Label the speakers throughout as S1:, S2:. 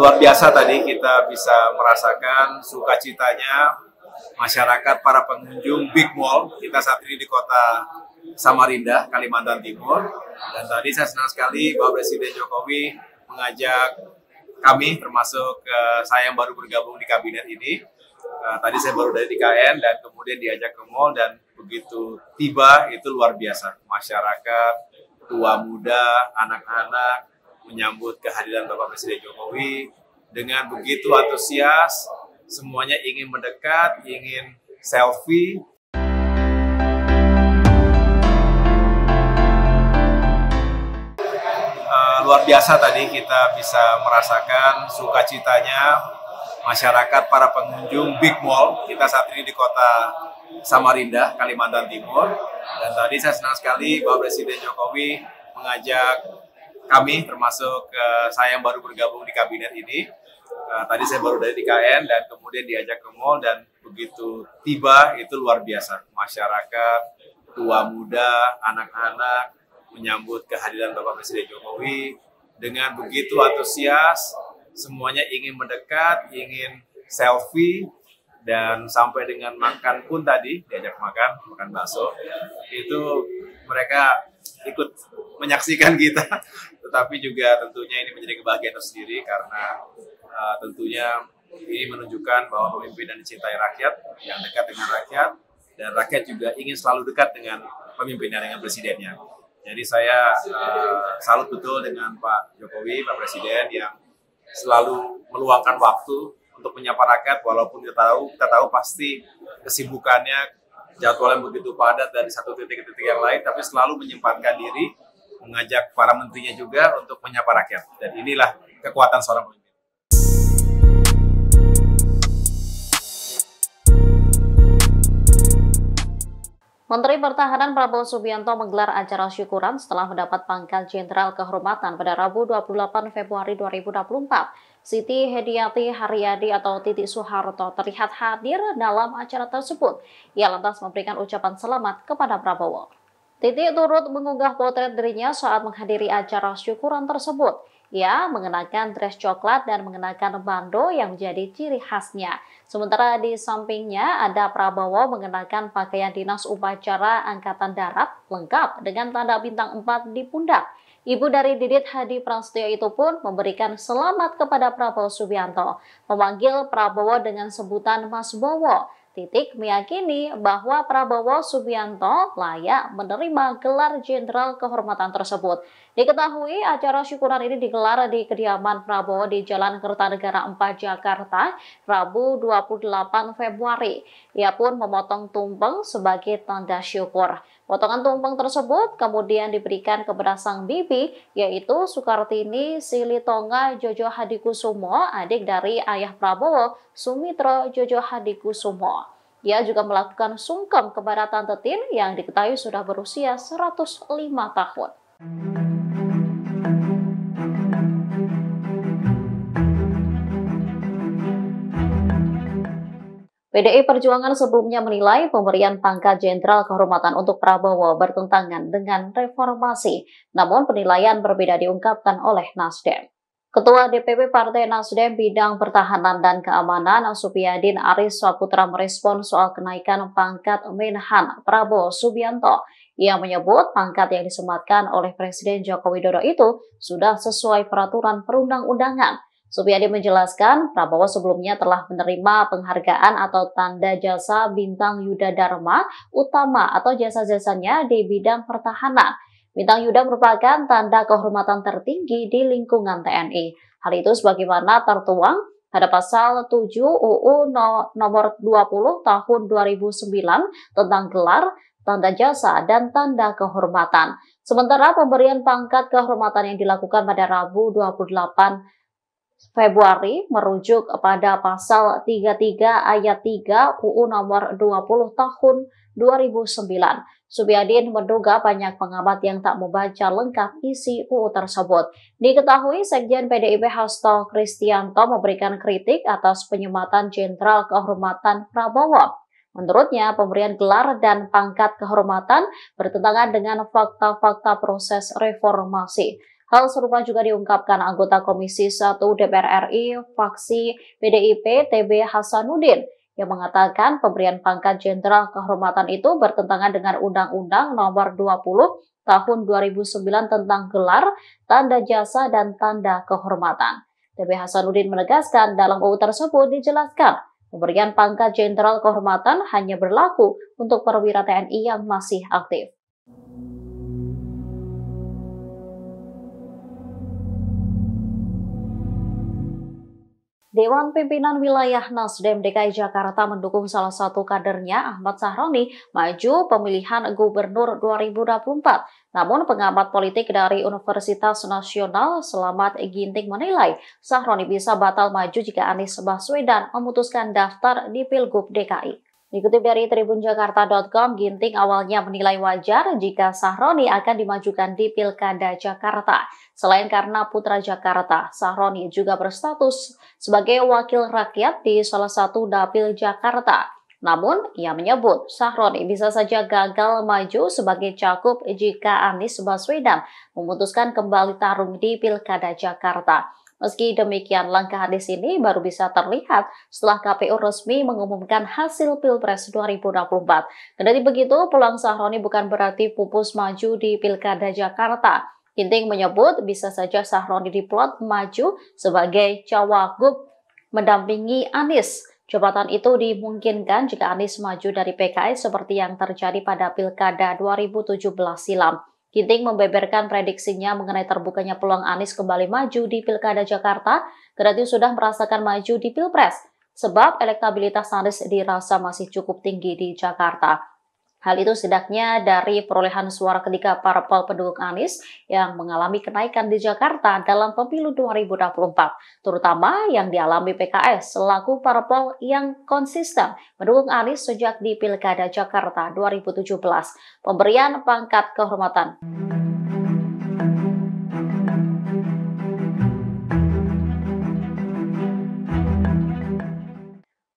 S1: Luar biasa tadi kita bisa merasakan sukacitanya masyarakat para pengunjung Big Mall. Kita saat ini di kota Samarinda, Kalimantan Timur. Dan tadi saya senang sekali bahwa Presiden Jokowi mengajak kami, termasuk saya yang baru bergabung di kabinet ini. Tadi saya baru dari KN dan kemudian diajak ke mall, dan begitu tiba itu luar biasa. Masyarakat, tua muda, anak-anak menyambut kehadiran Bapak Presiden Jokowi dengan begitu antusias, semuanya ingin mendekat, ingin selfie. Luar biasa tadi kita bisa merasakan sukacitanya masyarakat para pengunjung Big Mall. Kita saat ini di kota Samarinda, Kalimantan Timur. Dan tadi saya senang sekali bahwa Presiden Jokowi mengajak kami, termasuk saya yang baru bergabung di kabinet ini. Tadi saya baru dari KN dan kemudian diajak ke mall, dan begitu tiba itu luar biasa. Masyarakat, tua muda, anak-anak menyambut kehadiran Bapak Presiden Jokowi dengan begitu antusias, semuanya ingin mendekat, ingin selfie, dan sampai dengan makan pun tadi diajak makan bakso. Itu mereka ikut menyaksikan kita, tetapi juga tentunya ini menjadi kebahagiaan tersendiri karena tentunya ini menunjukkan bahwa pemimpin yang dicintai rakyat, yang dekat dengan rakyat, dan rakyat juga ingin selalu dekat dengan pemimpinnya, dengan presidennya. Jadi saya salut betul dengan Pak Jokowi, Pak Presiden yang selalu meluangkan waktu untuk menyapa rakyat, walaupun kita tahu pasti kesibukannya, jadwal yang begitu padat dari satu titik ke titik yang lain, tapi selalu menyempatkan diri, mengajak para menterinya juga untuk menyapa rakyat. Dan inilah kekuatan seorang pemimpin.
S2: Menteri Pertahanan Prabowo Subianto menggelar acara syukuran setelah mendapat pangkat Jenderal Kehormatan pada Rabu 28 Februari 2024. Siti Hediati Haryadi atau Titi Soeharto terlihat hadir dalam acara tersebut. Ia lantas memberikan ucapan selamat kepada Prabowo. Titi turut mengunggah potret dirinya saat menghadiri acara syukuran tersebut. Ia mengenakan dress coklat dan mengenakan bando yang menjadi ciri khasnya. Sementara di sampingnya ada Prabowo mengenakan pakaian dinas upacara Angkatan Darat lengkap dengan tanda bintang 4 di pundak. Ibu dari Didit Hadi Prasetyo itu pun memberikan selamat kepada Prabowo Subianto, memanggil Prabowo dengan sebutan Mas Bowo. Titik meyakini bahwa Prabowo Subianto layak menerima gelar Jenderal Kehormatan tersebut. Diketahui acara syukuran ini digelar di kediaman Prabowo di Jalan Kertanegara 4 Jakarta, Rabu 28 Februari. Ia pun memotong tumpeng sebagai tanda syukur. Potongan tumpeng tersebut kemudian diberikan kepada sang bibi, yaitu Sukartini Silitonga Jojo Hadikusumo, adik dari ayah Prabowo, Sumitro Jojo Hadikusumo. Ia juga melakukan sungkem kepada Tante Tin yang diketahui sudah berusia 105 tahun. PDI Perjuangan sebelumnya menilai pemberian pangkat Jenderal Kehormatan untuk Prabowo bertentangan dengan reformasi. Namun penilaian berbeda diungkapkan oleh Nasdem. Ketua DPP Partai Nasdem Bidang Pertahanan dan Keamanan Supyadin Aris Saputra merespon soal kenaikan pangkat Menhan Prabowo Subianto. Ia menyebut pangkat yang disematkan oleh Presiden Joko Widodo itu sudah sesuai peraturan perundang-undangan. Supyadin menjelaskan Prabowo sebelumnya telah menerima penghargaan atau tanda jasa bintang Yuda Dharma Utama atau jasa-jasanya di bidang pertahanan. Bintang Yuda merupakan tanda kehormatan tertinggi di lingkungan TNI. Hal itu sebagaimana tertuang pada pasal 7 UU nomor 20 tahun 2009 tentang gelar, tanda jasa, dan tanda kehormatan. Sementara pemberian pangkat kehormatan yang dilakukan pada Rabu 28 Februari merujuk pada pasal 33 ayat 3 UU nomor 20 tahun 2009. Supyadin menduga banyak pengamat yang tak membaca lengkap isi UU tersebut. Diketahui Sekjen PDIP Hasto Kristianto memberikan kritik atas penyematan Jenderal Kehormatan Prabowo. Menurutnya, pemberian gelar dan pangkat kehormatan bertentangan dengan fakta-fakta proses reformasi. Hal serupa juga diungkapkan anggota Komisi 1 DPR RI fraksi PDIP TB Hasanuddin yang mengatakan pemberian pangkat jenderal kehormatan itu bertentangan dengan Undang-Undang Nomor 20 Tahun 2009 tentang gelar, tanda jasa, dan tanda kehormatan. TB Hasanuddin menegaskan dalam UU tersebut dijelaskan pemberian pangkat jenderal kehormatan hanya berlaku untuk perwira TNI yang masih aktif. Dewan Pimpinan Wilayah Nasdem DKI Jakarta mendukung salah satu kadernya, Ahmad Sahroni, maju pemilihan gubernur 2024. Namun pengamat politik dari Universitas Nasional Slamet Ginting menilai Sahroni bisa batal maju jika Anies Baswedan memutuskan daftar di Pilgub DKI. Dikutip dari tribunjakarta.com, Ginting awalnya menilai wajar jika Sahroni akan dimajukan di Pilkada Jakarta. Selain karena putra Jakarta, Sahroni juga berstatus sebagai wakil rakyat di salah satu dapil Jakarta. Namun, ia menyebut Sahroni bisa saja gagal maju sebagai cagup jika Anies Baswedan memutuskan kembali tarung di Pilkada Jakarta. Meski demikian, langkah Anies ini baru bisa terlihat setelah KPU resmi mengumumkan hasil Pilpres 2024. Kendati begitu, peluang Sahroni bukan berarti pupus maju di Pilkada Jakarta. Ginting menyebut bisa saja Sahroni diplot maju sebagai cawagup mendampingi Anies. Jabatan itu dimungkinkan jika Anies maju dari PKS seperti yang terjadi pada Pilkada 2017 silam. Ginting membeberkan prediksinya mengenai terbukanya peluang Anies kembali maju di Pilkada Jakarta, kendati sudah merasakan maju di Pilpres, sebab elektabilitas Anies dirasa masih cukup tinggi di Jakarta. Hal itu setidaknya dari perolehan suara ketiga parpol pendukung Anies yang mengalami kenaikan di Jakarta dalam pemilu 2024, terutama yang dialami PKS selaku parpol yang konsisten mendukung Anies sejak di Pilkada Jakarta 2017. Pemberian pangkat kehormatan.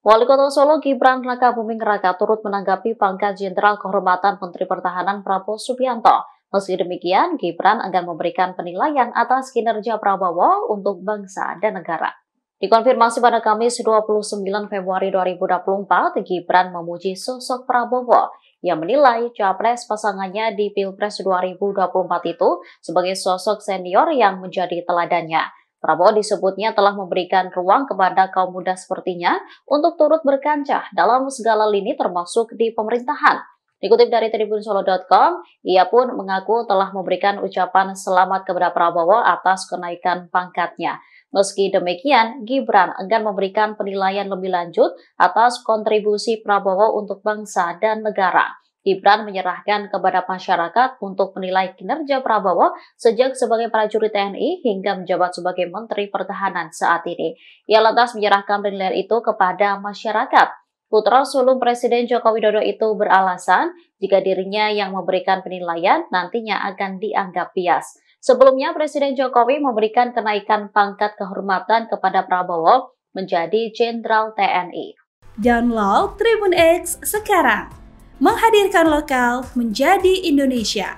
S2: Wali Kota Solo Gibran Rakabuming Raka turut menanggapi pangkat Jenderal Kehormatan Menteri Pertahanan Prabowo Subianto. Meski demikian, Gibran akan memberikan penilaian atas kinerja Prabowo untuk bangsa dan negara. Dikonfirmasi pada Kamis 29 Februari 2024, Gibran memuji sosok Prabowo yang menilai capres pasangannya di Pilpres 2024 itu sebagai sosok senior yang menjadi teladannya. Prabowo disebutnya telah memberikan ruang kepada kaum muda sepertinya untuk turut berkancah dalam segala lini termasuk di pemerintahan. Dikutip dari tribunsolo.com, ia pun mengaku telah memberikan ucapan selamat kepada Prabowo atas kenaikan pangkatnya. Meski demikian, Gibran akan memberikan penilaian lebih lanjut atas kontribusi Prabowo untuk bangsa dan negara. Gibran menyerahkan kepada masyarakat untuk menilai kinerja Prabowo sejak sebagai prajurit TNI hingga menjabat sebagai Menteri Pertahanan saat ini. Ia lantas menyerahkan penilaian itu kepada masyarakat. Putra sulung Presiden Joko Widodo itu beralasan jika dirinya yang memberikan penilaian nantinya akan dianggap bias. Sebelumnya, Presiden Jokowi memberikan kenaikan pangkat kehormatan kepada Prabowo menjadi Jenderal TNI.
S3: Download Tribun X sekarang. Menghadirkan lokal menjadi Indonesia.